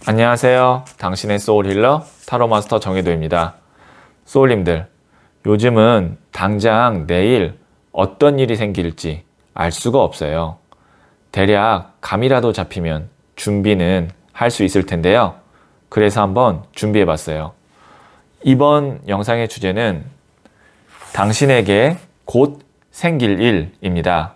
안녕하세요. 당신의 소울 힐러 타로 마스터 정혜도입니다. 소울님들, 요즘은 당장 내일 어떤 일이 생길지 알 수가 없어요. 대략 감이라도 잡히면 준비는 할 수 있을 텐데요. 그래서 한번 준비해 봤어요. 이번 영상의 주제는 당신에게 곧 생길 일입니다.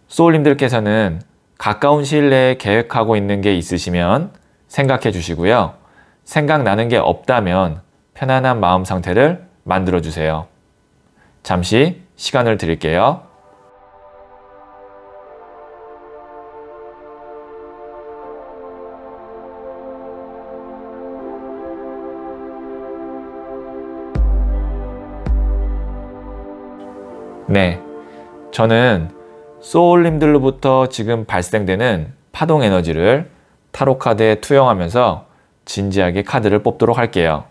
소울님들께서는 가까운 시일 내에 계획하고 있는 게 있으시면 생각해 주시고요. 생각나는 게 없다면 편안한 마음 상태를 만들어 주세요. 잠시 시간을 드릴게요. 네, 저는 소울님들로부터 지금 발생되는 파동 에너지를 타로 카드에 투영하면서 진지하게 카드를 뽑도록 할게요.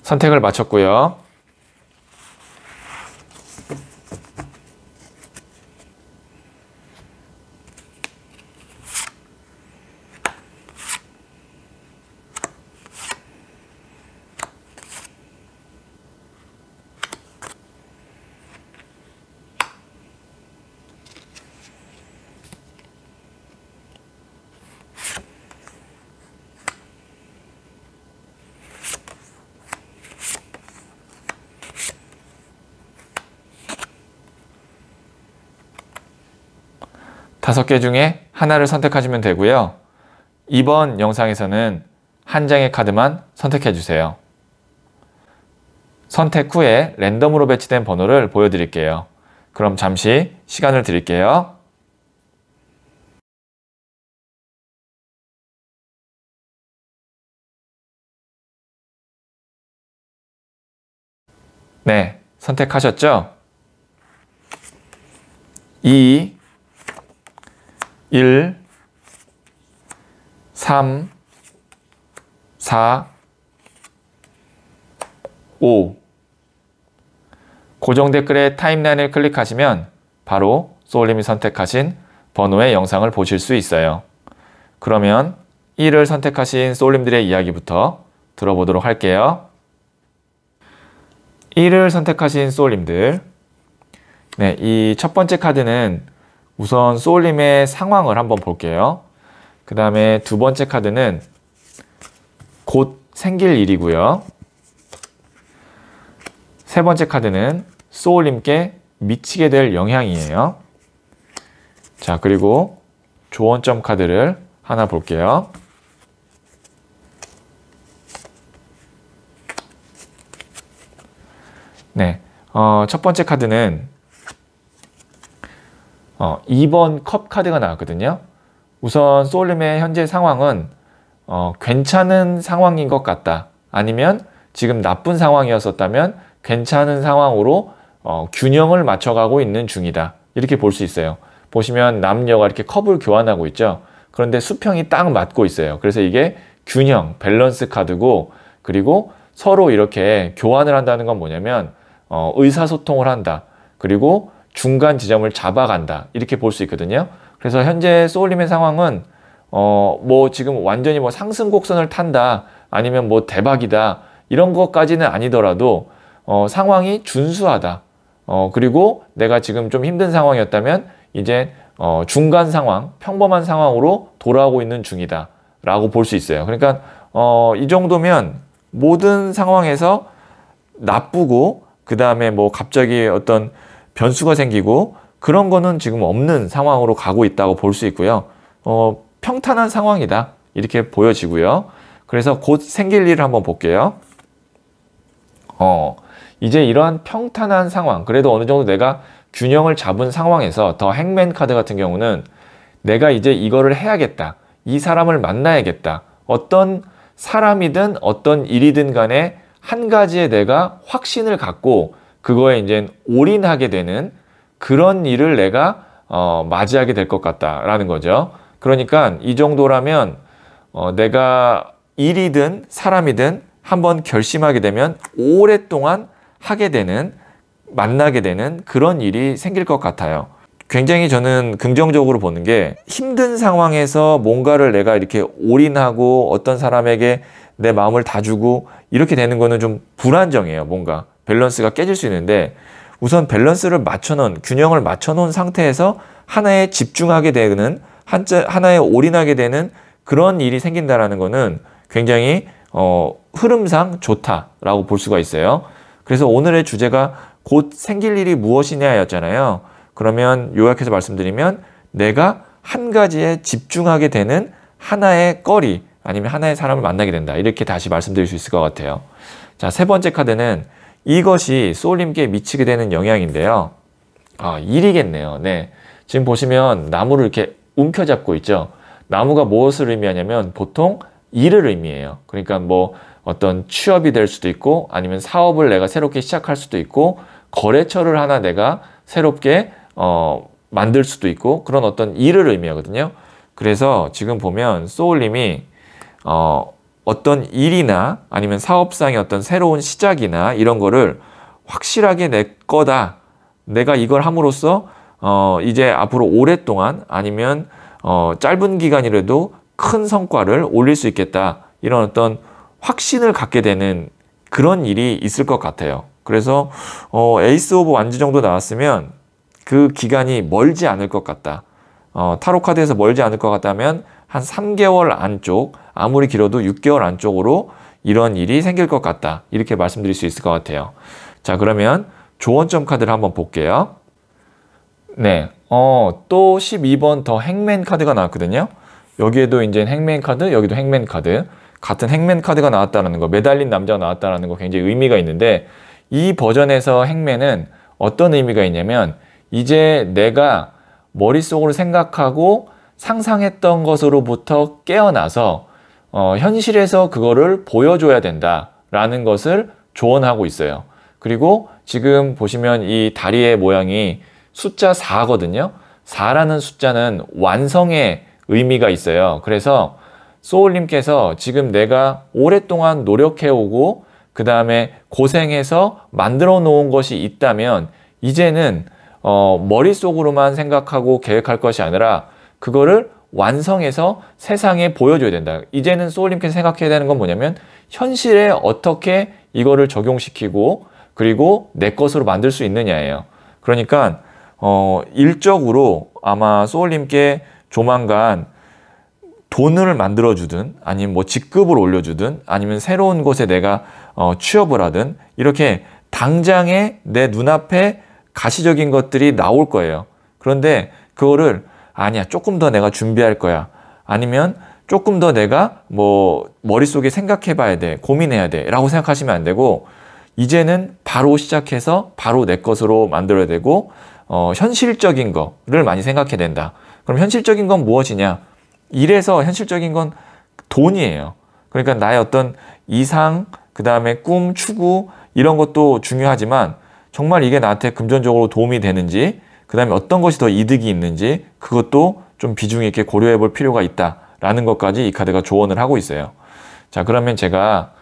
선택을 마쳤고요. 다섯 개 중에 하나를 선택하시면 되고요. 이번 영상에서는 한 장의 카드만 선택해 주세요. 선택 후에 랜덤으로 배치된 번호를 보여드릴게요. 그럼 잠시 시간을 드릴게요. 네, 선택하셨죠? 2, 1, 3, 4, 5. 고정 댓글에 타임라인을 클릭하시면 바로 소울님이 선택하신 번호의 영상을 보실 수 있어요. 그러면 1을 선택하신 소울님들의 이야기부터 들어보도록 할게요. 1을 선택하신 소울님들, 네, 이 첫 번째 카드는 우선 소울님의 상황을 한번 볼게요. 그 다음에 두 번째 카드는 곧 생길 일이고요. 세 번째 카드는 소울님께 미치게 될 영향이에요. 자, 그리고 조언점 카드를 하나 볼게요. 네, 첫 번째 카드는 2번 컵 카드가 나왔거든요. 우선 소울님의 현재 상황은 괜찮은 상황인 것 같다. 아니면 지금 나쁜 상황이었었다면 괜찮은 상황으로 균형을 맞춰가고 있는 중이다. 이렇게 볼 수 있어요. 보시면 남녀가 이렇게 컵을 교환하고 있죠. 그런데 수평이 딱 맞고 있어요. 그래서 이게 균형, 밸런스 카드고, 그리고 서로 이렇게 교환을 한다는 건 뭐냐면 의사소통을 한다. 그리고 중간 지점을 잡아간다. 이렇게 볼 수 있거든요. 그래서 현재 소울님의 상황은 뭐 지금 완전히 뭐 상승 곡선을 탄다. 아니면 뭐 대박이다. 이런 것까지는 아니더라도 상황이 준수하다. 그리고 내가 지금 좀 힘든 상황이었다면 이제 중간 상황, 평범한 상황으로 돌아오고 있는 중이다. 라고 볼 수 있어요. 그러니까 이 정도면 모든 상황에서 나쁘고 그 다음에 뭐 갑자기 어떤 변수가 생기고 그런 거는 지금 없는 상황으로 가고 있다고 볼 수 있고요. 평탄한 상황이다. 이렇게 보여지고요. 그래서 곧 생길 일을 한번 볼게요. 이제 이러한 평탄한 상황, 그래도 어느 정도 내가 균형을 잡은 상황에서 더 행맨 카드 같은 경우는 내가 이제 이거를 해야겠다. 이 사람을 만나야겠다. 어떤 사람이든 어떤 일이든 간에 한 가지에 내가 확신을 갖고 그거에 이제 올인하게 되는 그런 일을 내가 맞이하게 될 것 같다라는 거죠. 그러니까 이 정도라면 내가 일이든 사람이든 한번 결심하게 되면 오랫동안 하게 되는, 만나게 되는 그런 일이 생길 것 같아요. 굉장히 저는 긍정적으로 보는 게, 힘든 상황에서 뭔가를 내가 이렇게 올인하고 어떤 사람에게 내 마음을 다 주고 이렇게 되는 거는 좀 불안정해요. 뭔가 밸런스가 깨질 수 있는데, 우선 밸런스를 맞춰놓은, 균형을 맞춰놓은 상태에서 하나에 집중하게 되는, 하나에 올인하게 되는 그런 일이 생긴다라는 거는 굉장히 흐름상 좋다라고 볼 수가 있어요. 그래서 오늘의 주제가 곧 생길 일이 무엇이냐였잖아요. 그러면 요약해서 말씀드리면, 내가 한 가지에 집중하게 되는 하나의 거리, 아니면 하나의 사람을 만나게 된다. 이렇게 다시 말씀드릴 수 있을 것 같아요. 자, 세 번째 카드는 이것이 소울님께 미치게 되는 영향인데요. 일이겠네요. 네. 지금 보시면 나무를 이렇게 움켜잡고 있죠. 나무가 무엇을 의미하냐면 보통 일을 의미해요. 그러니까 뭐 어떤 취업이 될 수도 있고, 아니면 사업을 내가 새롭게 시작할 수도 있고, 거래처를 하나 내가 새롭게 만들 수도 있고, 그런 어떤 일을 의미하거든요. 그래서 지금 보면 소울님이 어떤 일이나 아니면 사업상의 어떤 새로운 시작이나 이런 거를 확실하게 내 거다, 내가 이걸 함으로써 이제 앞으로 오랫동안 아니면 짧은 기간이라도 큰 성과를 올릴 수 있겠다, 이런 어떤 확신을 갖게 되는 그런 일이 있을 것 같아요. 그래서 에이스 오브 완즈 정도 나왔으면 그 기간이 멀지 않을 것 같다. 타로 카드에서 멀지 않을 것 같다면 한 3개월 안쪽, 아무리 길어도 6개월 안쪽으로 이런 일이 생길 것 같다, 이렇게 말씀드릴 수 있을 것 같아요. 자, 그러면 조언점 카드를 한번 볼게요. 네, 또 12번 더 행맨 카드가 나왔거든요. 여기에도 이제 행맨 카드, 여기도 행맨 카드, 같은 행맨 카드가 나왔다는 거, 매달린 남자가 나왔다는 거 굉장히 의미가 있는데, 이 버전에서 행맨은 어떤 의미가 있냐면, 이제 내가 머릿속으로 생각하고 상상했던 것으로부터 깨어나서 현실에서 그거를 보여줘야 된다라는 것을 조언하고 있어요. 그리고 지금 보시면 이 다리의 모양이 숫자 4거든요. 4라는 숫자는 완성의 의미가 있어요. 그래서 소울님께서 지금 내가 오랫동안 노력해오고 그 다음에 고생해서 만들어 놓은 것이 있다면, 이제는 머릿속으로만 생각하고 계획할 것이 아니라 그거를 완성해서 세상에 보여줘야 된다. 이제는 소울님께서 생각해야 되는 건 뭐냐면, 현실에 어떻게 이거를 적용시키고 그리고 내 것으로 만들 수 있느냐예요. 그러니까 일적으로 아마 소울님께 조만간 돈을 만들어주든, 아니면 뭐 직급을 올려주든, 아니면 새로운 곳에 내가 취업을 하든, 이렇게 당장에 내 눈앞에 가시적인 것들이 나올 거예요. 그런데 그거를 아니야, 조금 더 내가 준비할 거야, 아니면 조금 더 내가 뭐 머릿속에 생각해 봐야 돼, 고민해야 돼 라고 생각하시면 안 되고, 이제는 바로 시작해서 바로 내 것으로 만들어야 되고, 현실적인 거를 많이 생각해야 된다. 그럼 현실적인 건 무엇이냐? 일에서 현실적인 건 돈이에요. 그러니까 나의 어떤 이상, 그 다음에 꿈, 추구, 이런 것도 중요하지만, 정말 이게 나한테 금전적으로 도움이 되는지, 그 다음에 어떤 것이 더 이득이 있는지, 그것도 좀 비중 있게 고려해 볼 필요가 있다라는 것까지 이 카드가 조언을 하고 있어요. 자, 그러면 제가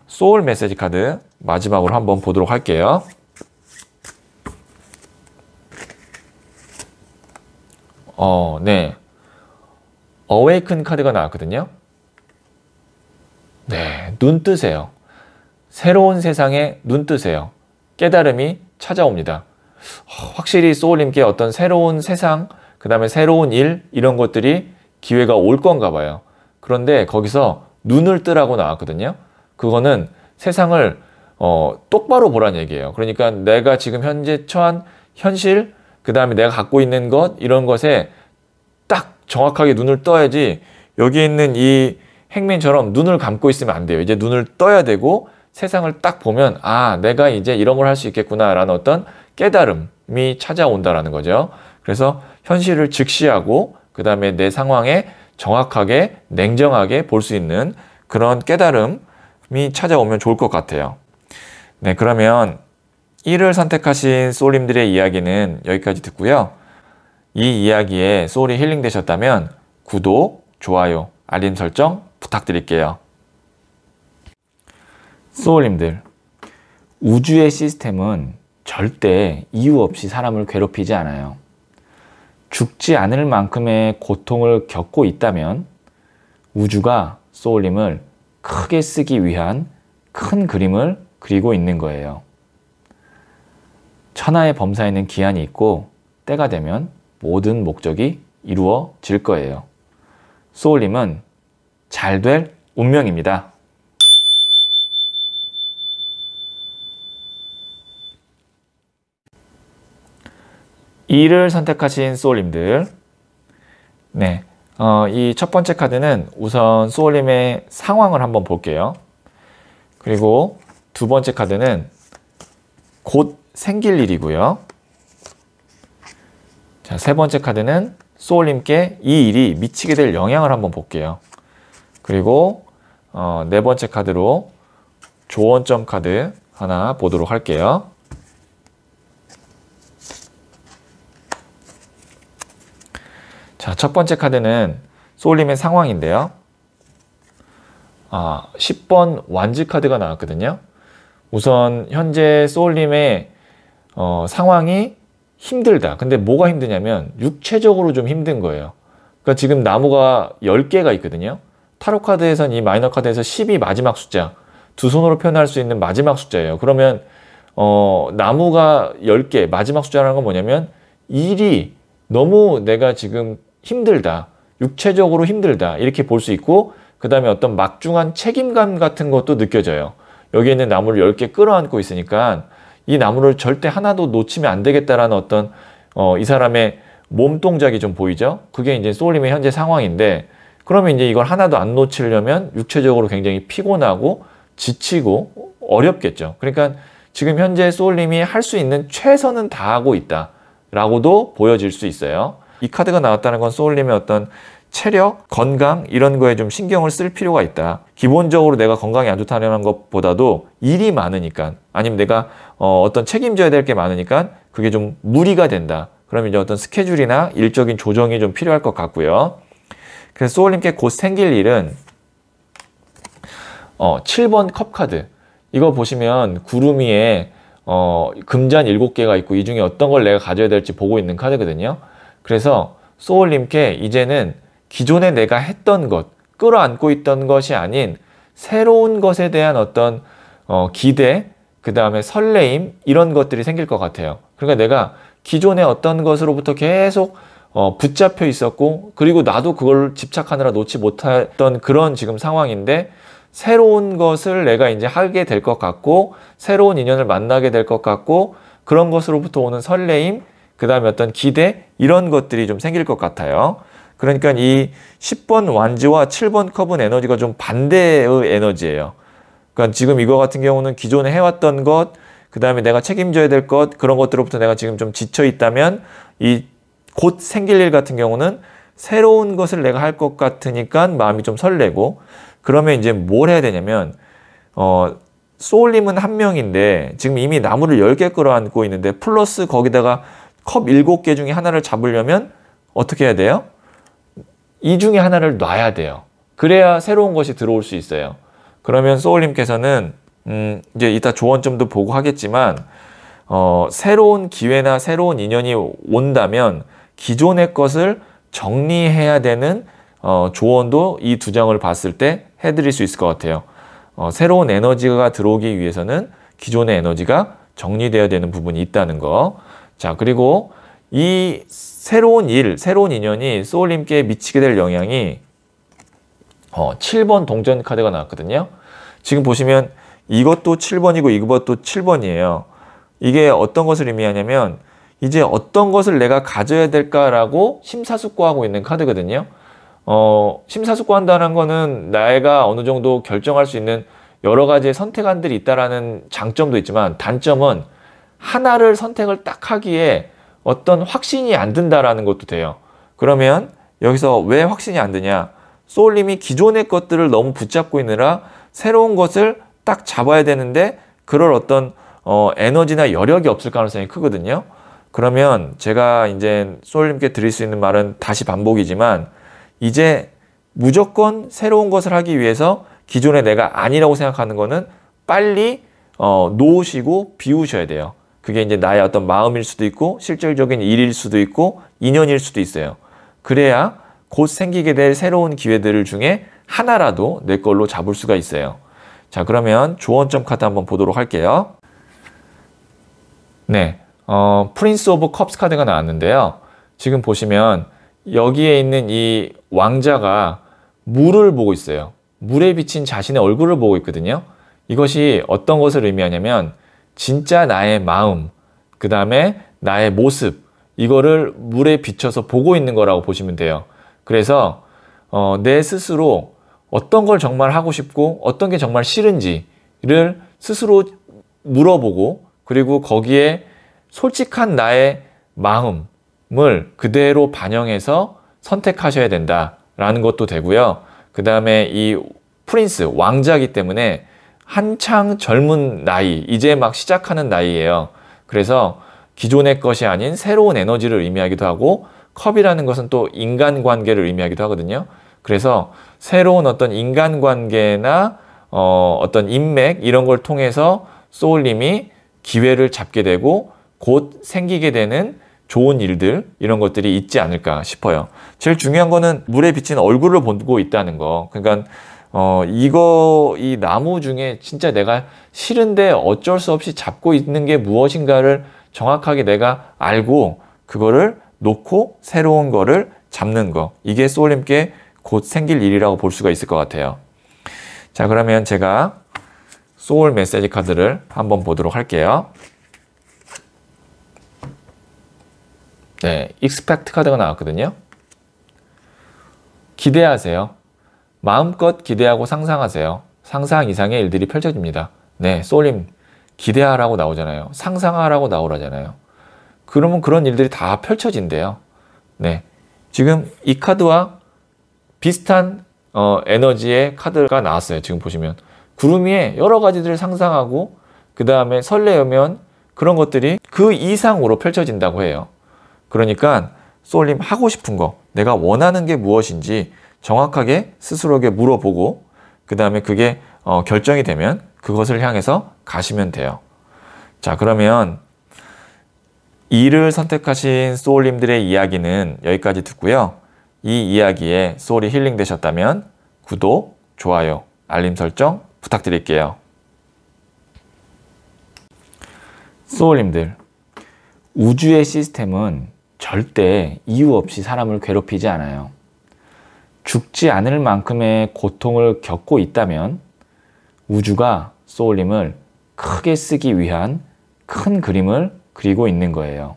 소울 메시지 카드 마지막으로 한번 보도록 할게요. 네. 어웨이큰 카드가 나왔거든요. 네, 눈 뜨세요. 새로운 세상에 눈 뜨세요. 깨달음이 찾아옵니다. 확실히 소울님께 어떤 새로운 세상, 그 다음에 새로운 일, 이런 것들이 기회가 올 건가 봐요. 그런데 거기서 눈을 뜨라고 나왔거든요. 그거는 세상을 똑바로 보라는 얘기예요. 그러니까 내가 지금 현재 처한 현실, 그 다음에 내가 갖고 있는 것, 이런 것에 딱 정확하게 눈을 떠야지, 여기 있는 이 행맨처럼 눈을 감고 있으면 안 돼요. 이제 눈을 떠야 되고, 세상을 딱 보면 내가 이제 이런 걸 할 수 있겠구나 라는 어떤 깨달음이 찾아온다라는 거죠. 그래서 현실을 직시하고 그 다음에 내 상황에 정확하게 냉정하게 볼 수 있는 그런 깨달음이 찾아오면 좋을 것 같아요. 네, 그러면 1을 선택하신 소울님들의 이야기는 여기까지 듣고요. 이 이야기에 소울이 힐링되셨다면 구독, 좋아요, 알림 설정 부탁드릴게요. 소울님들, 우주의 시스템은 절대 이유 없이 사람을 괴롭히지 않아요. 죽지 않을 만큼의 고통을 겪고 있다면 우주가 소울님을 크게 쓰기 위한 큰 그림을 그리고 있는 거예요. 천하의 범사에는 기한이 있고 때가 되면 모든 목적이 이루어질 거예요. 소울님은 잘 될 운명입니다. E를 선택하신 소울님들, 네, 이 첫 번째 카드는 우선 소울님의 상황을 한번 볼게요. 그리고 두 번째 카드는 곧 생길 일이고요. 자, 세 번째 카드는 소울님께 이 일이 미치게 될 영향을 한번 볼게요. 그리고 네 번째 카드로 조언점 카드 하나 보도록 할게요. 자, 첫 번째 카드는 소울님의 상황인데요. 10번 완즈 카드가 나왔거든요. 우선 현재 소울님의 상황이 힘들다. 근데 뭐가 힘드냐면 육체적으로 좀 힘든 거예요. 그러니까 지금 나무가 10개가 있거든요. 타로 카드에선 이 마이너 카드에서 10이 마지막 숫자, 두 손으로 표현할 수 있는 마지막 숫자예요. 그러면 나무가 10개, 마지막 숫자라는 건 뭐냐면 일이 너무 내가 지금 힘들다, 육체적으로 힘들다 이렇게 볼 수 있고, 그 다음에 어떤 막중한 책임감 같은 것도 느껴져요. 여기 있는 나무를 10개 끌어안고 있으니까 이 나무를 절대 하나도 놓치면 안 되겠다라는 어떤 이 사람의 몸 동작이 좀 보이죠. 그게 이제 소울님의 현재 상황인데, 그러면 이제 이걸 하나도 안 놓치려면 육체적으로 굉장히 피곤하고 지치고 어렵겠죠. 그러니까 지금 현재 소울님이 할 수 있는 최선은 다하고 있다 라고도 보여질 수 있어요. 이 카드가 나왔다는 건 소울님의 어떤 체력, 건강 이런 거에 좀 신경을 쓸 필요가 있다. 기본적으로 내가 건강이 안 좋다는 것보다도 일이 많으니까, 아니면 내가 어떤 책임져야 될 게 많으니까 그게 좀 무리가 된다. 그러면 이제 어떤 스케줄이나 일적인 조정이 좀 필요할 것 같고요. 그래서 소울님께 곧 생길 일은 7번 컵 카드. 이거 보시면 구름 위에 금잔 7개가 있고 이 중에 어떤 걸 내가 가져야 될지 보고 있는 카드거든요. 그래서 소울님께 이제는 기존에 내가 했던 것, 끌어안고 있던 것이 아닌 새로운 것에 대한 어떤 기대, 그 다음에 설레임 이런 것들이 생길 것 같아요. 그러니까 내가 기존의 어떤 것으로부터 계속 붙잡혀 있었고, 그리고 나도 그걸 집착하느라 놓지 못했던 그런 지금 상황인데, 새로운 것을 내가 이제 하게 될 것 같고, 새로운 인연을 만나게 될 것 같고, 그런 것으로부터 오는 설레임, 그 다음에 어떤 기대, 이런 것들이 좀 생길 것 같아요. 그러니까 이 10번 완즈와 7번 컵은 에너지가 좀 반대의 에너지예요. 그러니까 지금 이거 같은 경우는 기존에 해왔던 것, 그 다음에 내가 책임져야 될 것, 그런 것들로부터 내가 지금 좀 지쳐 있다면, 이 곧 생길 일 같은 경우는 새로운 것을 내가 할 것 같으니까 마음이 좀 설레고, 그러면 이제 뭘 해야 되냐면, 소울님은 한 명인데 지금 이미 나무를 10개 끌어안고 있는데 플러스 거기다가 컵 7개 중에 하나를 잡으려면 어떻게 해야 돼요? 이 중에 하나를 놔야 돼요. 그래야 새로운 것이 들어올 수 있어요. 그러면 소울님께서는 이제 이따 조언점도 보고 하겠지만, 새로운 기회나 새로운 인연이 온다면 기존의 것을 정리해야 되는 조언도 이 두 장을 봤을 때 해드릴 수 있을 것 같아요. 새로운 에너지가 들어오기 위해서는 기존의 에너지가 정리되어야 되는 부분이 있다는 거. 자, 그리고 이 새로운 일, 새로운 인연이 소울님께 미치게 될 영향이 7번 동전 카드가 나왔거든요. 지금 보시면 이것도 7번이고 이것도 7번이에요. 이게 어떤 것을 의미하냐면 이제 어떤 것을 내가 가져야 될까라고 심사숙고하고 있는 카드거든요. 심사숙고한다는 거는 내가 어느 정도 결정할 수 있는 여러 가지의 선택안들이 있다라는 장점도 있지만, 단점은 하나를 선택을 딱 하기에 어떤 확신이 안 든다라는 것도 돼요. 그러면 여기서 왜 확신이 안 드냐? 소울님이 기존의 것들을 너무 붙잡고 있느라 새로운 것을 딱 잡아야 되는데 그럴 어떤 에너지나 여력이 없을 가능성이 크거든요. 그러면 제가 이제 소울님께 드릴 수 있는 말은 다시 반복이지만, 이제 무조건 새로운 것을 하기 위해서 기존에 내가 아니라고 생각하는 거는 빨리 놓으시고 비우셔야 돼요. 그게 이제 나의 어떤 마음일 수도 있고 실질적인 일일 수도 있고 인연일 수도 있어요. 그래야 곧 생기게 될 새로운 기회들 중에 하나라도 내 걸로 잡을 수가 있어요. 자, 그러면 조언점 카드 한번 보도록 할게요. 네, 프린스 오브 컵스 카드가 나왔는데요. 지금 보시면 여기에 있는 이 왕자가 물을 보고 있어요. 물에 비친 자신의 얼굴을 보고 있거든요. 이것이 어떤 것을 의미하냐면 진짜 나의 마음, 그 다음에 나의 모습, 이거를 물에 비춰서 보고 있는 거라고 보시면 돼요. 그래서 내 스스로 어떤 걸 정말 하고 싶고 어떤 게 정말 싫은지를 스스로 물어보고, 그리고 거기에 솔직한 나의 마음을 그대로 반영해서 선택하셔야 된다라는 것도 되고요. 그 다음에 이 프린스, 왕자이기 때문에 한창 젊은 나이, 이제 막 시작하는 나이예요. 그래서 기존의 것이 아닌 새로운 에너지를 의미하기도 하고, 컵이라는 것은 또 인간관계를 의미하기도 하거든요. 그래서 새로운 어떤 인간관계나 어떤 인맥 이런 걸 통해서 소울님이 기회를 잡게 되고 곧 생기게 되는 좋은 일들, 이런 것들이 있지 않을까 싶어요. 제일 중요한 거는 물에 비친 얼굴을 보고 있다는 거. 그러니까 이 나무 중에 진짜 내가 싫은데 어쩔 수 없이 잡고 있는 게 무엇인가를 정확하게 내가 알고 그거를 놓고 새로운 거를 잡는 거. 이게 소울님께 곧 생길 일이라고 볼 수가 있을 것 같아요. 자, 그러면 제가 소울 메시지 카드를 한번 보도록 할게요. 네, expect 카드가 나왔거든요. 기대하세요. 마음껏 기대하고 상상하세요. 상상 이상의 일들이 펼쳐집니다. 네, 소울님 기대하라고 나오잖아요. 상상하라고 나오라잖아요. 그러면 그런 일들이 다 펼쳐진대요. 네, 지금 이 카드와 비슷한 에너지의 카드가 나왔어요. 지금 보시면 구름 위에 여러 가지들을 상상하고 그 다음에 설레면 그런 것들이 그 이상으로 펼쳐진다고 해요. 그러니까 소울님 하고 싶은 거, 내가 원하는 게 무엇인지 정확하게 스스로에게 물어보고 그 다음에 그게 결정이 되면 그것을 향해서 가시면 돼요. 자, 그러면 이를 선택하신 소울님들의 이야기는 여기까지 듣고요. 이 이야기에 소울이 힐링 되셨다면 구독, 좋아요, 알림 설정 부탁드릴게요. 소울님들, 우주의 시스템은 절대 이유 없이 사람을 괴롭히지 않아요. 죽지 않을 만큼의 고통을 겪고 있다면 우주가 소울님을 크게 쓰기 위한 큰 그림을 그리고 있는 거예요.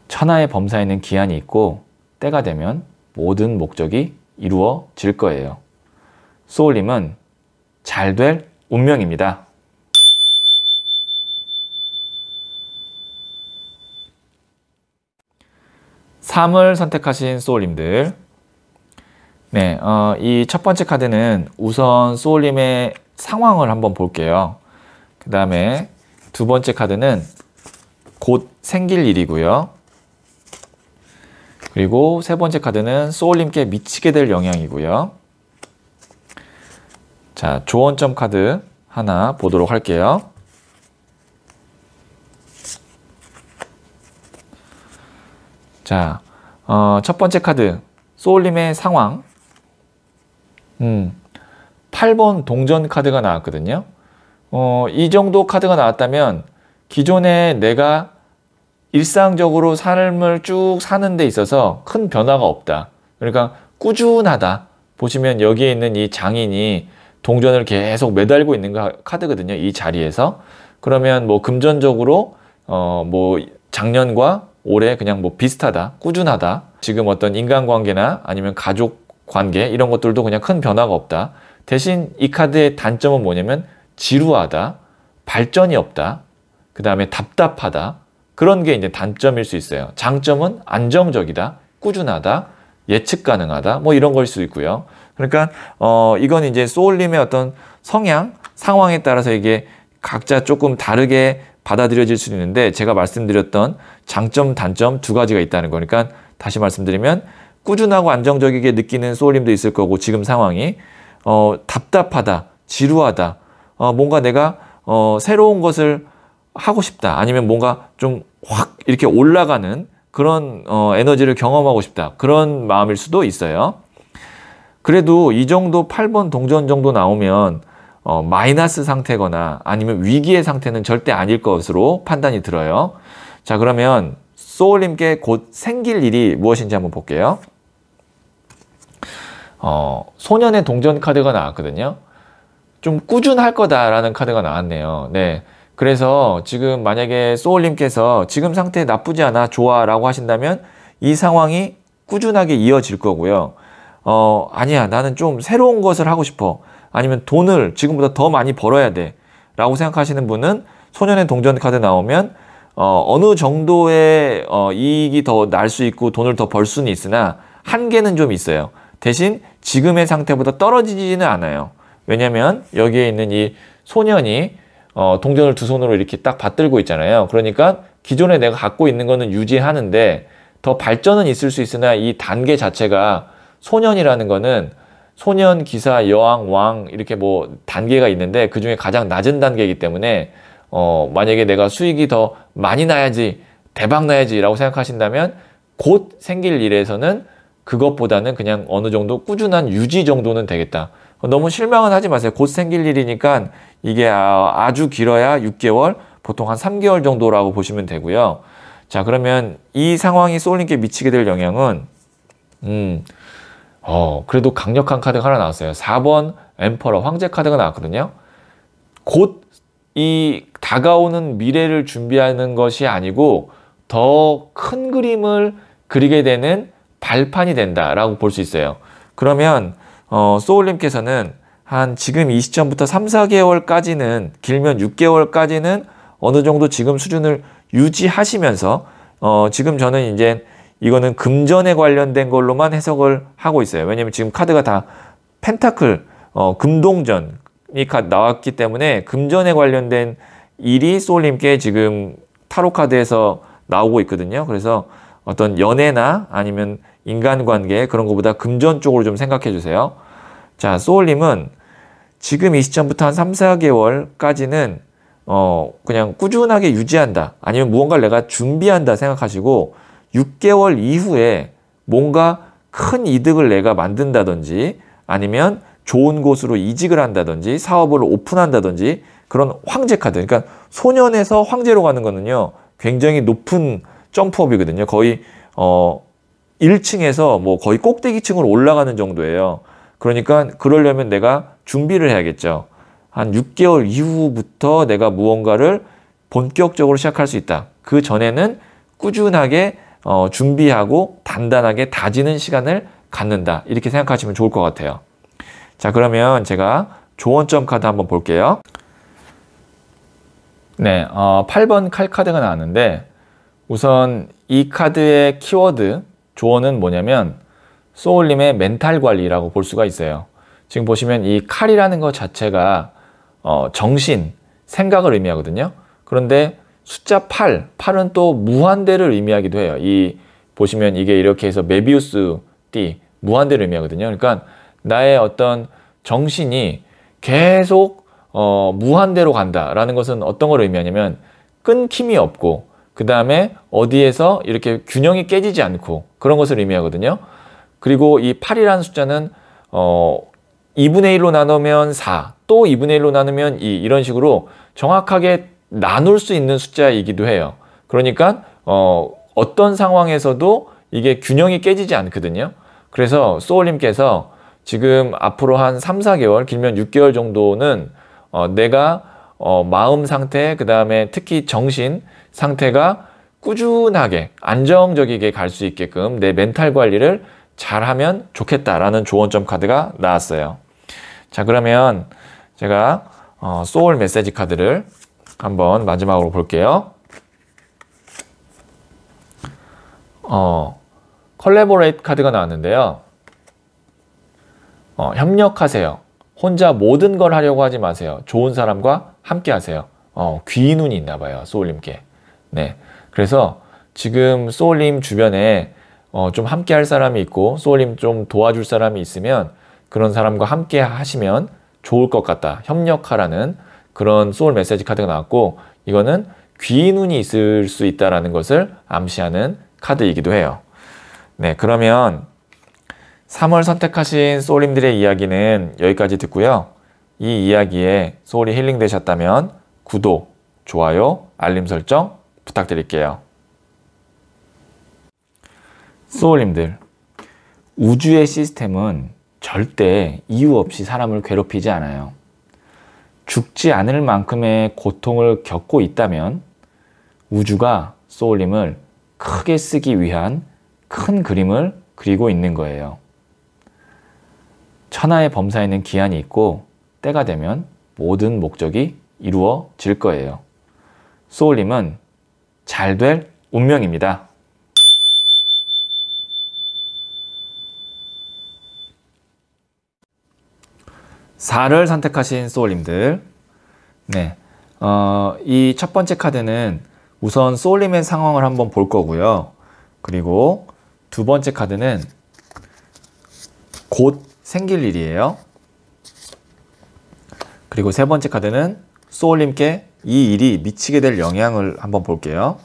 천하의 범사에는 기한이 있고 때가 되면 모든 목적이 이루어질 거예요. 소울님은 잘 될 운명입니다. 3을 선택하신 소울님들, 네, 이 첫 번째 카드는 우선 소울님의 상황을 한번 볼게요. 그 다음에 두 번째 카드는 곧 생길 일이고요. 그리고 세 번째 카드는 소울님께 미치게 될 영향이고요. 자, 조언점 카드 하나 보도록 할게요. 자, 첫 번째 카드, 소울님의 상황. 8번 동전 카드가 나왔거든요. 이 정도 카드가 나왔다면 기존에 내가 일상적으로 삶을 쭉 사는 데 있어서 큰 변화가 없다. 그러니까 꾸준하다. 보시면 여기에 있는 이 장인이 동전을 계속 매달고 있는 카드거든요. 이 자리에서. 그러면 뭐 금전적으로 뭐 작년과 올해 그냥 뭐 비슷하다, 꾸준하다. 지금 어떤 인간관계나 아니면 가족 관계 이런 것들도 그냥 큰 변화가 없다. 대신 이 카드의 단점은 뭐냐면 지루하다, 발전이 없다, 그 다음에 답답하다. 그런 게 이제 단점일 수 있어요. 장점은 안정적이다, 꾸준하다, 예측 가능하다, 뭐 이런 걸 수 있고요. 그러니까 이건 이제 소울님의 어떤 성향, 상황에 따라서 이게 각자 조금 다르게 받아들여질 수 있는데, 제가 말씀드렸던 장점, 단점 두 가지가 있다는 거니까 다시 말씀드리면 꾸준하고 안정적이게 느끼는 소울님도 있을 거고, 지금 상황이 답답하다, 지루하다, 뭔가 내가 새로운 것을 하고 싶다. 아니면 뭔가 좀 확 이렇게 올라가는 그런 에너지를 경험하고 싶다. 그런 마음일 수도 있어요. 그래도 이 정도 8번 동전 정도 나오면 마이너스 상태거나 아니면 위기의 상태는 절대 아닐 것으로 판단이 들어요. 자, 그러면 소울님께 곧 생길 일이 무엇인지 한번 볼게요. 소년의 동전 카드가 나왔거든요. 좀 꾸준할 거다라는 카드가 나왔네요. 네. 그래서 지금 만약에 소울님께서 지금 상태 나쁘지 않아, 좋아 라고 하신다면 이 상황이 꾸준하게 이어질 거고요. 아니야, 나는 좀 새로운 것을 하고 싶어. 아니면 돈을 지금보다 더 많이 벌어야 돼. 라고 생각하시는 분은 소년의 동전 카드 나오면 어느 정도의 이익이 더 날 수 있고 돈을 더 벌 수는 있으나 한계는 좀 있어요. 대신 지금의 상태보다 떨어지지는 않아요. 왜냐면 여기에 있는 이 소년이 동전을 두 손으로 이렇게 딱 받들고 있잖아요. 그러니까 기존에 내가 갖고 있는 거는 유지하는데 더 발전은 있을 수 있으나 이 단계 자체가 소년이라는 거는 소년, 기사, 여왕, 왕 이렇게 뭐 단계가 있는데 그 중에 가장 낮은 단계이기 때문에 만약에 내가 수익이 더 많이 나야지, 대박 나야지 라고 생각하신다면 곧 생길 일에서는 그것보다는 그냥 어느 정도 꾸준한 유지 정도는 되겠다. 너무 실망은 하지 마세요. 곧 생길 일이니까 이게 아주 길어야 6개월, 보통 한 3개월 정도라고 보시면 되고요. 자, 그러면 이 상황이 소울님께 미치게 될 영향은 그래도 강력한 카드가 하나 나왔어요. 4번 엠퍼러, 황제 카드가 나왔거든요. 곧 이 다가오는 미래를 준비하는 것이 아니고 더 큰 그림을 그리게 되는 발판이 된다라고 볼 수 있어요. 그러면 소울님께서는 한 지금 이 시점부터 3, 4개월까지는, 길면 6개월까지는 어느 정도 지금 수준을 유지하시면서 지금 저는 이제 이거는 금전에 관련된 걸로만 해석을 하고 있어요. 왜냐면 지금 카드가 다 펜타클, 금동전이 나왔기 때문에 금전에 관련된 일이 소울님께 지금 타로 카드에서 나오고 있거든요. 그래서 어떤 연애나 아니면 인간관계 그런 것보다 금전 쪽으로 좀 생각해 주세요. 자, 소울님은 지금 이 시점부터 한 3, 4개월까지는 그냥 꾸준하게 유지한다. 아니면 무언가를 내가 준비한다 생각하시고 6개월 이후에 뭔가 큰 이득을 내가 만든다든지 아니면 좋은 곳으로 이직을 한다든지 사업을 오픈한다든지 그런 황제 카드. 그러니까 소년에서 황제로 가는 거는요. 굉장히 높은 점프업이거든요. 거의 1층에서 뭐 거의 꼭대기층으로 올라가는 정도예요. 그러니까 그러려면 내가 준비를 해야겠죠. 한 6개월 이후부터 내가 무언가를 본격적으로 시작할 수 있다. 그 전에는 꾸준하게 준비하고 단단하게 다지는 시간을 갖는다. 이렇게 생각하시면 좋을 것 같아요. 자, 그러면 제가 조언점 카드 한번 볼게요. 네, 8번 칼 카드가 나왔는데 우선 이 카드의 키워드 조언은 뭐냐면 소울님의 멘탈 관리라고 볼 수가 있어요. 지금 보시면 이 칼이라는 것 자체가 정신, 생각을 의미하거든요. 그런데 숫자 8은 또 무한대를 의미하기도 해요. 이 보시면 이게 이렇게 해서 메비우스 띠, 무한대를 의미하거든요. 그러니까 나의 어떤 정신이 계속 무한대로 간다라는 것은 어떤 걸 의미하냐면 끊김이 없고 그 다음에 어디에서 이렇게 균형이 깨지지 않고 그런 것을 의미하거든요. 그리고 이 8이라는 숫자는 2분의 1로 나누면 4, 또 2분의 1로 나누면 2 이런 식으로 정확하게 나눌 수 있는 숫자이기도 해요. 그러니까 어떤 상황에서도 이게 균형이 깨지지 않거든요. 그래서 소울님께서 지금 앞으로 한 3, 4개월, 길면 6개월 정도는 내가 마음 상태, 그 다음에 특히 정신 상태가 꾸준하게 안정적이게 갈 수 있게끔 내 멘탈 관리를 잘하면 좋겠다라는 조언점 카드가 나왔어요. 자, 그러면 제가 소울 메시지 카드를 한번 마지막으로 볼게요. 컬래보레이트 카드가 나왔는데요. 협력하세요. 혼자 모든 걸 하려고 하지 마세요. 좋은 사람과 함께 하세요. 귀인운이 있나 봐요. 소울님께. 네. 그래서 지금 소울님 주변에 좀 함께 할 사람이 있고 소울님 좀 도와줄 사람이 있으면 그런 사람과 함께 하시면 좋을 것 같다. 협력하라는 그런 소울 메시지 카드가 나왔고, 이거는 귀인운이 있을 수 있다는 것을 암시하는 카드이기도 해요. 네, 그러면 3월 선택하신 소울님들의 이야기는 여기까지 듣고요. 이 이야기에 소울이 힐링 되셨다면 구독, 좋아요, 알림 설정 부탁드릴게요. 소울님들, 우주의 시스템은 절대 이유 없이 사람을 괴롭히지 않아요. 죽지 않을 만큼의 고통을 겪고 있다면 우주가 소울님을 크게 쓰기 위한 큰 그림을 그리고 있는 거예요. 천하의 범사에는 기한이 있고 때가 되면 모든 목적이 이루어질 거예요. 소울님은 잘 될 운명입니다. (4를) 선택하신 소울님들, 네, 이 첫 번째 카드는 우선 소울님의 상황을 한번 볼 거고요. 그리고 두 번째 카드는 곧 생길 일이에요. 그리고 세 번째 카드는 소울님께 이 일이 미치게 될 영향을 한번 볼게요.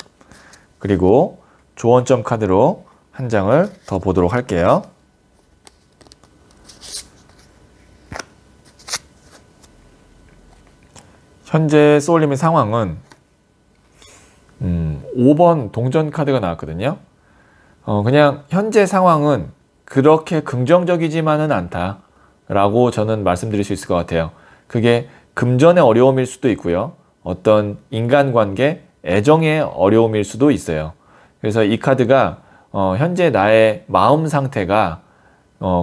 그리고 조언점 카드로 한 장을 더 보도록 할게요. 현재 소울님의 상황은 5번 동전 카드가 나왔거든요. 그냥 현재 상황은 그렇게 긍정적이지만은 않다 라고 저는 말씀드릴 수 있을 것 같아요. 그게 금전의 어려움일 수도 있고요. 어떤 인간관계, 애정의 어려움일 수도 있어요. 그래서 이 카드가 현재 나의 마음 상태가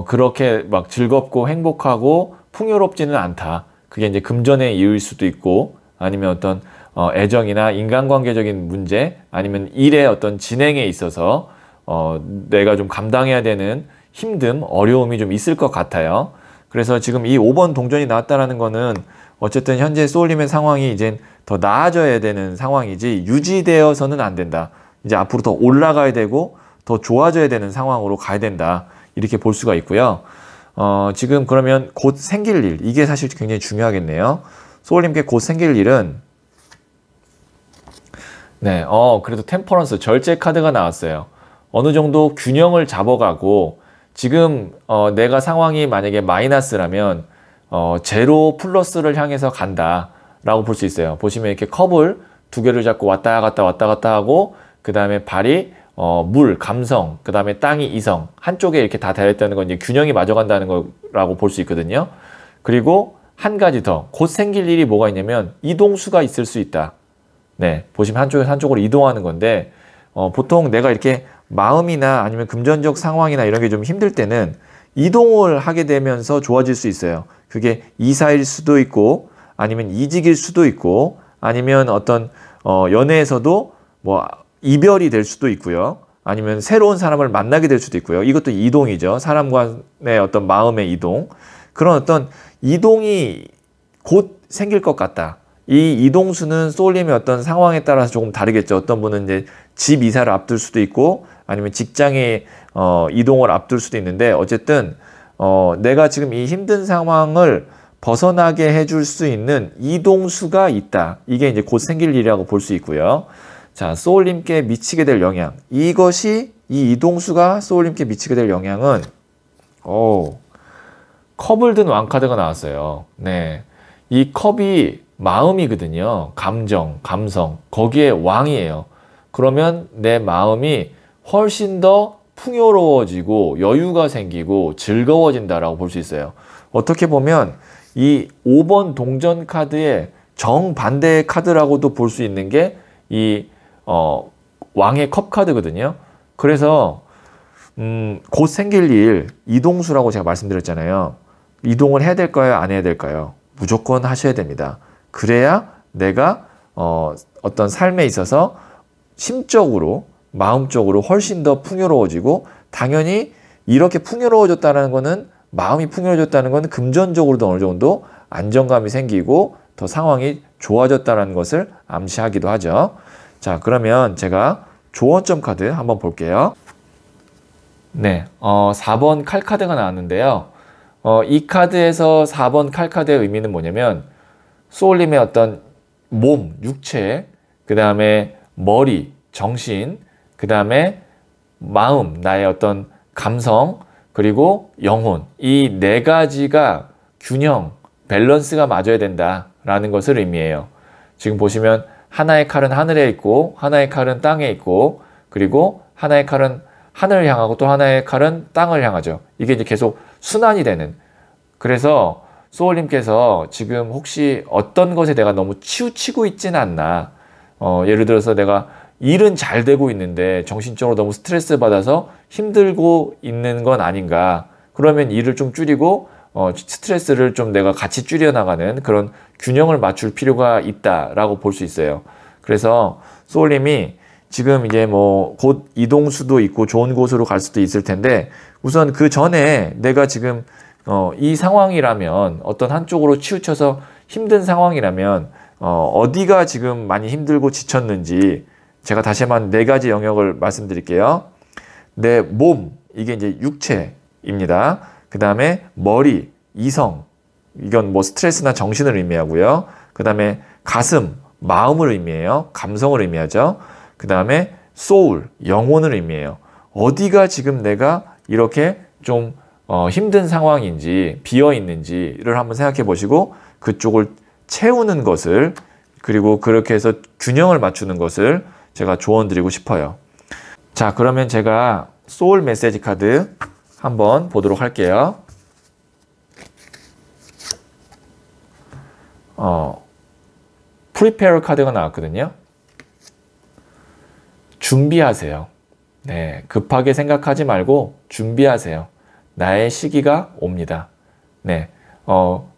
그렇게 막 즐겁고 행복하고 풍요롭지는 않다. 그게 이제 금전의 이유일 수도 있고, 아니면 어떤 애정이나 인간관계적인 문제, 아니면 일의 어떤 진행에 있어서 내가 좀 감당해야 되는 힘듦, 어려움이 좀 있을 것 같아요. 그래서 지금 이 5번 동전이 나왔다는 거는 어쨌든 현재 소울님의 상황이 이제 더 나아져야 되는 상황이지 유지되어서는 안 된다. 이제 앞으로 더 올라가야 되고 더 좋아져야 되는 상황으로 가야 된다. 이렇게 볼 수가 있고요. 지금 그러면 곧 생길 일, 이게 사실 굉장히 중요하겠네요. 소울님께 곧 생길 일은, 네, 그래도 템퍼런스, 절제 카드가 나왔어요. 어느 정도 균형을 잡아가고, 지금 내가 상황이 만약에 마이너스라면 제로 플러스를 향해서 간다 라고 볼 수 있어요. 보시면 이렇게 컵을 두 개를 잡고 왔다 갔다 하고, 그 다음에 발이 물, 감성, 그 다음에 땅이 이성, 한쪽에 이렇게 다 달렸다는 건 이제 균형이 맞아간다는 거라고 볼 수 있거든요. 그리고 한 가지 더, 곧 생길 일이 뭐가 있냐면 이동수가 있을 수 있다. 네, 보시면 한쪽에서 한쪽으로 이동하는 건데, 보통 내가 이렇게 마음이나 아니면 금전적 상황이나 이런 게 좀 힘들 때는 이동을 하게 되면서 좋아질 수 있어요. 그게 이사일 수도 있고, 아니면 이직일 수도 있고, 아니면 어떤 연애에서도 뭐 이별이 될 수도 있고요. 아니면 새로운 사람을 만나게 될 수도 있고요. 이것도 이동이죠. 사람 간의 어떤 마음의 이동. 그런 어떤 이동이 곧 생길 것 같다. 이 이동수는 소울님의 어떤 상황에 따라서 조금 다르겠죠. 어떤 분은 이제 집 이사를 앞둘 수도 있고, 아니면 직장의 이동을 앞둘 수도 있는데, 어쨌든 내가 지금 이 힘든 상황을 벗어나게 해줄 수 있는 이동수가 있다. 이게 이제 곧 생길 일이라고 볼 수 있고요. 자, 소울님께 미치게 될 영향. 이것이, 이 이동수가 소울님께 미치게 될 영향은, 컵을 든 왕카드가 나왔어요. 네. 이 컵이 마음이거든요. 감정, 감성. 거기에 왕이에요. 그러면 내 마음이 훨씬 더 풍요로워지고 여유가 생기고 즐거워진다라고 볼 수 있어요. 어떻게 보면 이 5번 동전 카드의 정반대의 카드라고도 볼 수 있는 게 이 왕의 컵 카드거든요. 그래서 곧 생길 일, 이동수라고 제가 말씀드렸잖아요. 이동을 해야 될까요? 안 해야 될까요? 무조건 하셔야 됩니다. 그래야 내가 어떤 삶에 있어서 심적으로, 마음적으로 훨씬 더 풍요로워지고, 당연히 이렇게 풍요로워졌다는 거는, 마음이 풍요로워졌다는 건 금전적으로도 어느 정도 안정감이 생기고 더 상황이 좋아졌다는 것을 암시하기도 하죠. 자, 그러면 제가 조언점 카드 한번 볼게요. 네, 4번 칼카드가 나왔는데요. 이 카드에서 4번 칼카드의 의미는 뭐냐면, 소울님의 어떤 몸, 육체, 그 다음에 머리, 정신, 그 다음에 마음, 나의 어떤 감성, 그리고 영혼, 이 네 가지가 균형, 밸런스가 맞아야 된다라는 것을 의미해요. 지금 보시면 하나의 칼은 하늘에 있고 하나의 칼은 땅에 있고 그리고 하나의 칼은 하늘을 향하고 또 하나의 칼은 땅을 향하죠. 이게 이제 계속 순환이 되는. 그래서 소울님께서 지금 혹시 어떤 것에 내가 너무 치우치고 있지는 않나. 예를 들어서 내가 일은 잘 되고 있는데 정신적으로 너무 스트레스 받아서 힘들고 있는 건 아닌가. 그러면 일을 좀 줄이고 스트레스를 좀 내가 같이 줄여나가는 그런 균형을 맞출 필요가 있다라고 볼 수 있어요. 그래서 소울님이 지금 이제 뭐 곧 이동수도 있고 좋은 곳으로 갈 수도 있을 텐데 우선 그 전에 내가 지금 이 상황이라면 어떤 한쪽으로 치우쳐서 힘든 상황이라면 어디가 지금 많이 힘들고 지쳤는지 제가 다시 한번 네 가지 영역을 말씀드릴게요. 내 몸, 이게 이제 육체입니다. 그 다음에 머리, 이성, 이건 뭐 스트레스나 정신을 의미하고요. 그 다음에 가슴, 마음을 의미해요. 감성을 의미하죠. 그 다음에 소울, 영혼을 의미해요. 어디가 지금 내가 이렇게 좀 힘든 상황인지 비어 있는지를 한번 생각해 보시고 그쪽을 채우는 것을 그리고 그렇게 해서 균형을 맞추는 것을 제가 조언 드리고 싶어요. 자, 그러면 제가 소울 메시지 카드 한번 보도록 할게요. 프리페어 카드가 나왔거든요. 준비하세요. 네, 급하게 생각하지 말고 준비하세요. 나의 시기가 옵니다. 네,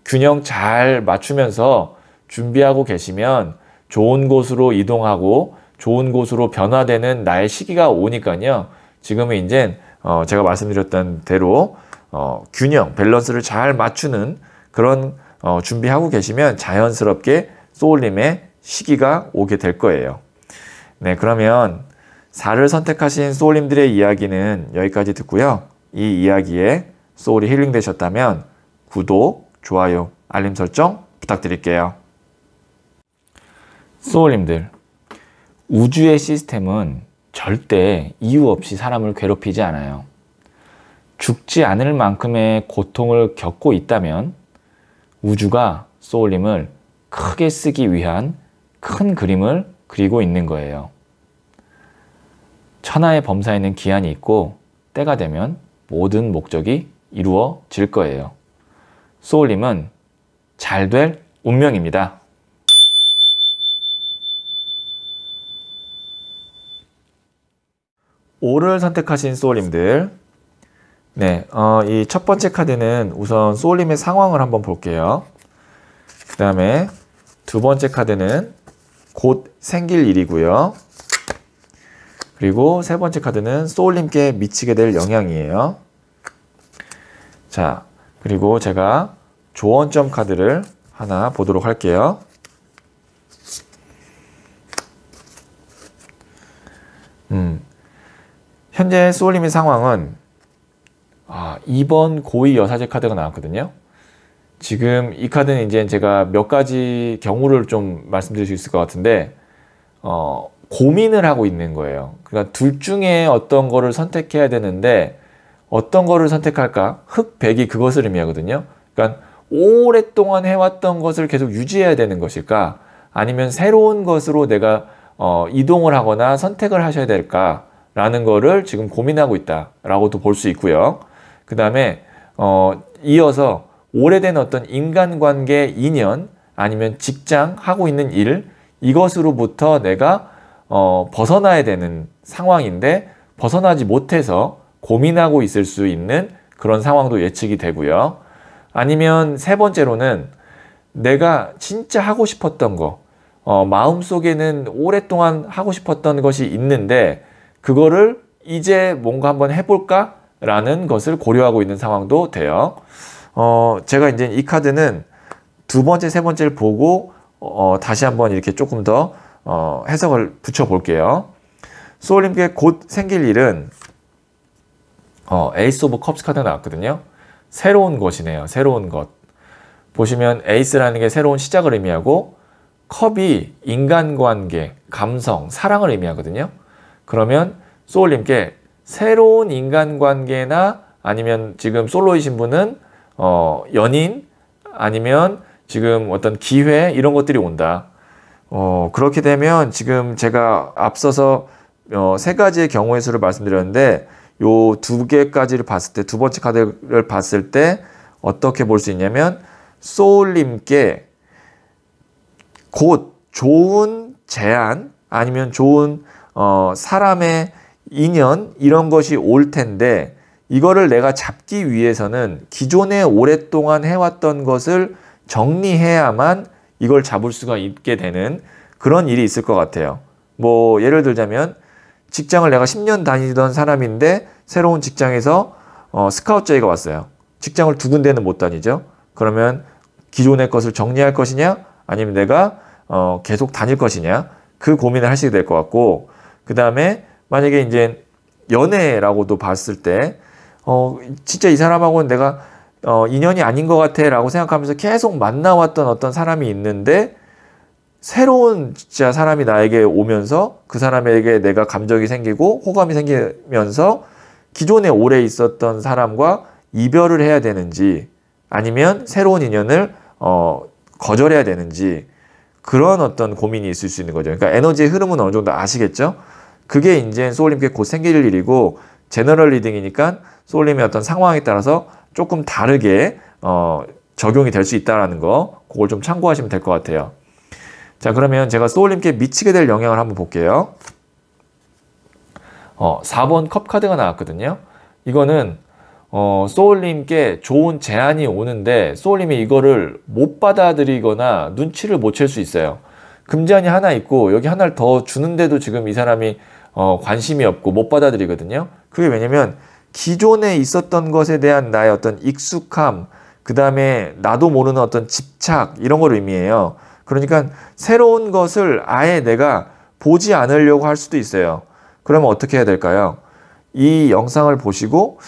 균형 잘 맞추면서 준비하고 계시면 좋은 곳으로 이동하고 좋은 곳으로 변화되는 나의 시기가 오니까요. 지금은 이제 제가 말씀드렸던 대로 균형, 밸런스를 잘 맞추는 그런 준비하고 계시면 자연스럽게 소울님의 시기가 오게 될 거예요. 네, 그러면 4를 선택하신 소울님들의 이야기는 여기까지 듣고요. 이 이야기에 소울이 힐링되셨다면 구독, 좋아요, 알림 설정 부탁드릴게요. 소울님들, 우주의 시스템은 절대 이유 없이 사람을 괴롭히지 않아요. 죽지 않을 만큼의 고통을 겪고 있다면 우주가 소울님을 크게 쓰기 위한 큰 그림을 그리고 있는 거예요. 천하의 범사에는 기한이 있고 때가 되면 모든 목적이 이루어질 거예요. 소울님은 잘 될 운명입니다. 5를 선택하신 소울님들, 네, 이 첫 번째 카드는 우선 소울님의 상황을 한번 볼게요. 그 다음에 두 번째 카드는 곧 생길 일이고요. 그리고 세 번째 카드는 소울님께 미치게 될 영향이에요. 자, 그리고 제가 조언점 카드를 하나 보도록 할게요. 현재 소울님의 상황은 2번 고위 여사제 카드가 나왔거든요. 지금 이 카드는 이제 제가 몇 가지 경우를 좀 말씀드릴 수 있을 것 같은데 고민을 하고 있는 거예요. 그러니까 둘 중에 어떤 거를 선택해야 되는데 어떤 거를 선택할까? 흑백이 그것을 의미하거든요. 그러니까 오랫동안 해왔던 것을 계속 유지해야 되는 것일까? 아니면 새로운 것으로 내가 이동을 하거나 선택을 하셔야 될까? 라는 거를 지금 고민하고 있다라고도 볼 수 있고요. 그 다음에 이어서 오래된 어떤 인간관계 인연 아니면 직장 하고 있는 일 이것으로부터 내가 벗어나야 되는 상황인데 벗어나지 못해서 고민하고 있을 수 있는 그런 상황도 예측이 되고요. 아니면 세 번째로는 내가 진짜 하고 싶었던 거 마음속에는 오랫동안 하고 싶었던 것이 있는데 그거를 이제 뭔가 한번 해볼까? 라는 것을 고려하고 있는 상황도 돼요. 제가 이제 이 카드는 두 번째, 세 번째를 보고 다시 한번 이렇게 조금 더 해석을 붙여볼게요. 소울님께 곧 생길 일은 에이스 오브 컵스 카드가 나왔거든요. 새로운 것이네요. 새로운 것. 보시면 에이스라는 게 새로운 시작을 의미하고 컵이 인간관계, 감성, 사랑을 의미하거든요. 그러면 소울님께 새로운 인간관계나 아니면 지금 솔로이신 분은 연인 아니면 지금 어떤 기회 이런 것들이 온다. 그렇게 되면 지금 제가 앞서서 세 가지의 경우의 수를 말씀드렸는데 요 두 개까지를 봤을 때, 두 번째 카드를 봤을 때 어떻게 볼 수 있냐면 소울님께 곧 좋은 제안 아니면 좋은 사람의 인연 이런 것이 올 텐데 이거를 내가 잡기 위해서는 기존에 오랫동안 해왔던 것을 정리해야만 이걸 잡을 수가 있게 되는 그런 일이 있을 것 같아요. 뭐 예를 들자면 직장을 내가 10년 다니던 사람인데 새로운 직장에서 스카우트 제의가 왔어요. 직장을 두 군데는 못 다니죠. 그러면 기존의 것을 정리할 것이냐 아니면 내가 계속 다닐 것이냐 그 고민을 하시게 될 것 같고, 그 다음에 만약에 이제 연애라고도 봤을 때 진짜 이 사람하고는 내가 인연이 아닌 것 같아 라고 생각하면서 계속 만나왔던 어떤 사람이 있는데 새로운 진짜 사람이 나에게 오면서 그 사람에게 내가 감정이 생기고 호감이 생기면서 기존에 오래 있었던 사람과 이별을 해야 되는지 아니면 새로운 인연을 거절해야 되는지 그런 어떤 고민이 있을 수 있는 거죠. 그러니까 에너지의 흐름은 어느 정도 아시겠죠? 그게 이제 소울님께 곧 생길 일이고 제너럴 리딩이니까 소울님의 어떤 상황에 따라서 조금 다르게 적용이 될 수 있다는 거 그걸 좀 참고하시면 될 것 같아요. 자, 그러면 제가 소울님께 미치게 될 영향을 한번 볼게요. 4번 컵 카드가 나왔거든요. 이거는 소울님께 좋은 제안이 오는데 소울님이 이거를 못 받아들이거나 눈치를 못 챌 수 있어요. 금제안이 하나 있고 여기 하나를 더 주는데도 지금 이 사람이 관심이 없고 못 받아들이거든요. 그게 왜냐면 기존에 있었던 것에 대한 나의 어떤 익숙함, 그 다음에 나도 모르는 어떤 집착 이런 걸 의미해요. 그러니까 새로운 것을 아예 내가 보지 않으려고 할 수도 있어요. 그러면 어떻게 해야 될까요? 이 영상을 보시고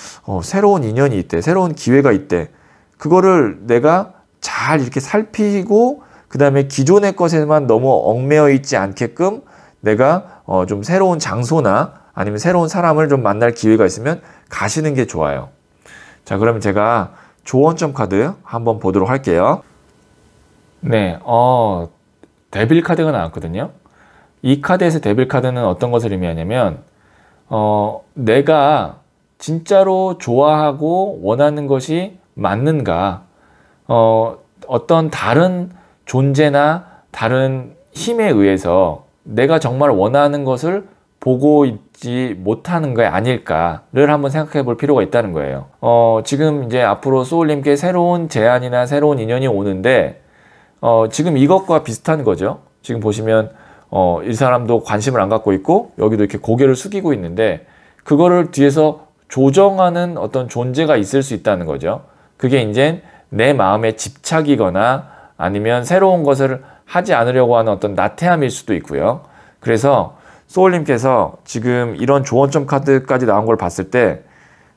새로운 인연이 있대, 새로운 기회가 있대. 그거를 내가 잘 이렇게 살피고 그 다음에 기존의 것에만 너무 얽매여 있지 않게끔 내가 좀 새로운 장소나 아니면 새로운 사람을 좀 만날 기회가 있으면 가시는 게 좋아요. 자, 그러면 제가 조언점 카드 한번 보도록 할게요. 네, 데빌 카드가 나왔거든요. 이 카드에서 데빌 카드는 어떤 것을 의미하냐면 내가 진짜로 좋아하고 원하는 것이 맞는가, 어떤 다른 존재나 다른 힘에 의해서 내가 정말 원하는 것을 보고 있지 못하는 게 아닐까를 한번 생각해 볼 필요가 있다는 거예요. 지금 이제 앞으로 소울님께 새로운 제안이나 새로운 인연이 오는데 지금 이것과 비슷한 거죠. 지금 보시면 이 사람도 관심을 안 갖고 있고 여기도 이렇게 고개를 숙이고 있는데 그거를 뒤에서 조정하는 어떤 존재가 있을 수 있다는 거죠. 그게 이제 내 마음의 집착이거나 아니면 새로운 것을 하지 않으려고 하는 어떤 나태함일 수도 있고요. 그래서 소울님께서 지금 이런 조언점 카드까지 나온 걸 봤을 때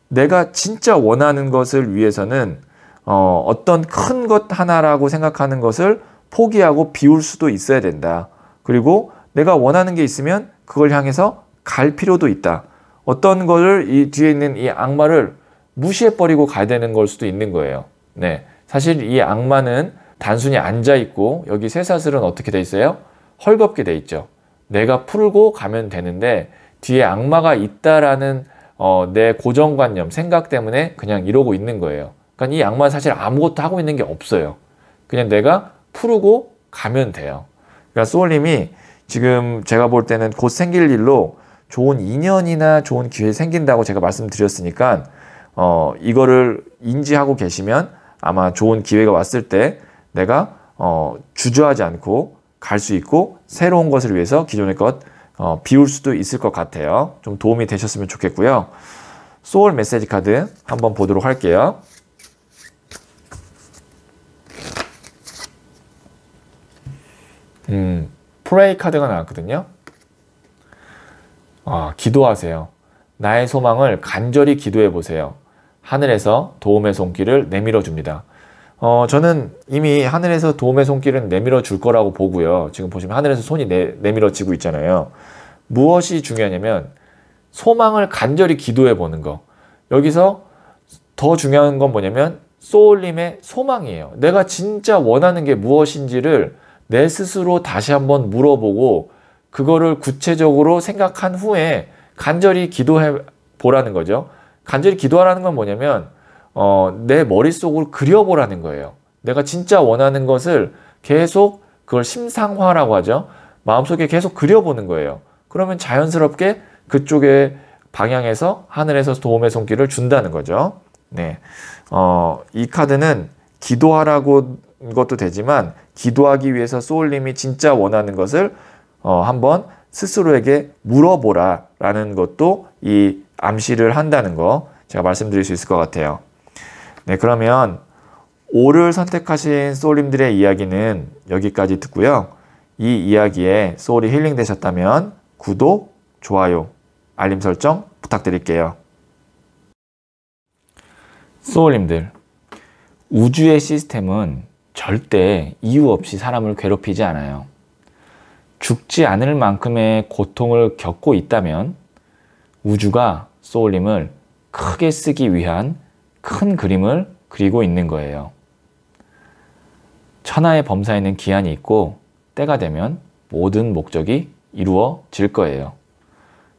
내가 진짜 원하는 것을 위해서는 어떤 큰 것 하나라고 생각하는 것을 포기하고 비울 수도 있어야 된다. 그리고 내가 원하는 게 있으면 그걸 향해서 갈 필요도 있다. 어떤 거를 이 뒤에 있는 이 악마를 무시해버리고 가야 되는 걸 수도 있는 거예요. 네, 사실 이 악마는 단순히 앉아있고 여기 쇠사슬은 어떻게 돼 있어요? 헐겁게 돼 있죠. 내가 풀고 가면 되는데 뒤에 악마가 있다라는 내 고정관념, 생각 때문에 그냥 이러고 있는 거예요. 그러니까 이 악마는 사실 아무것도 하고 있는 게 없어요. 그냥 내가 풀고 가면 돼요. 그러니까 소울님이 지금 제가 볼 때는 곧 생길 일로 좋은 인연이나 좋은 기회 생긴다고 제가 말씀드렸으니까 이거를 인지하고 계시면 아마 좋은 기회가 왔을 때 내가 주저하지 않고 갈 수 있고 새로운 것을 위해서 기존의 것 비울 수도 있을 것 같아요. 좀 도움이 되셨으면 좋겠고요. 소울 메시지 카드 한번 보도록 할게요. 프레이 카드가 나왔거든요. 기도하세요. 나의 소망을 간절히 기도해 보세요. 하늘에서 도움의 손길을 내밀어 줍니다. 저는 이미 하늘에서 도움의 손길은 내밀어 줄 거라고 보고요. 지금 보시면 하늘에서 손이 내밀어지고 있잖아요. 무엇이 중요하냐면 소망을 간절히 기도해 보는 거. 여기서 더 중요한 건 뭐냐면 소울님의 소망이에요. 내가 진짜 원하는 게 무엇인지를 내 스스로 다시 한번 물어보고 그거를 구체적으로 생각한 후에 간절히 기도해 보라는 거죠. 간절히 기도하라는 건 뭐냐면 내 머릿속으로 그려보라는 거예요. 내가 진짜 원하는 것을 계속 그걸 심상화라고 하죠. 마음속에 계속 그려보는 거예요. 그러면 자연스럽게 그쪽의 방향에서 하늘에서 도움의 손길을 준다는 거죠. 네, 이 카드는 기도하라고 것도 되지만 기도하기 위해서 소울님이 진짜 원하는 것을 한번 스스로에게 물어보라 라는 것도 이 암시를 한다는 거 제가 말씀드릴 수 있을 것 같아요. 네, 그러면 5를 선택하신 소울님들의 이야기는 여기까지 듣고요. 이 이야기에 소울이 힐링 되셨다면 구독, 좋아요, 알림 설정 부탁드릴게요. 소울님들, 우주의 시스템은 절대 이유 없이 사람을 괴롭히지 않아요. 죽지 않을 만큼의 고통을 겪고 있다면 우주가 소울님을 크게 쓰기 위한 큰 그림을 그리고 있는 거예요. 천하의 범사에는 기한이 있고 때가 되면 모든 목적이 이루어질 거예요.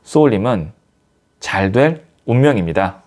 소울님은 잘 될 운명입니다.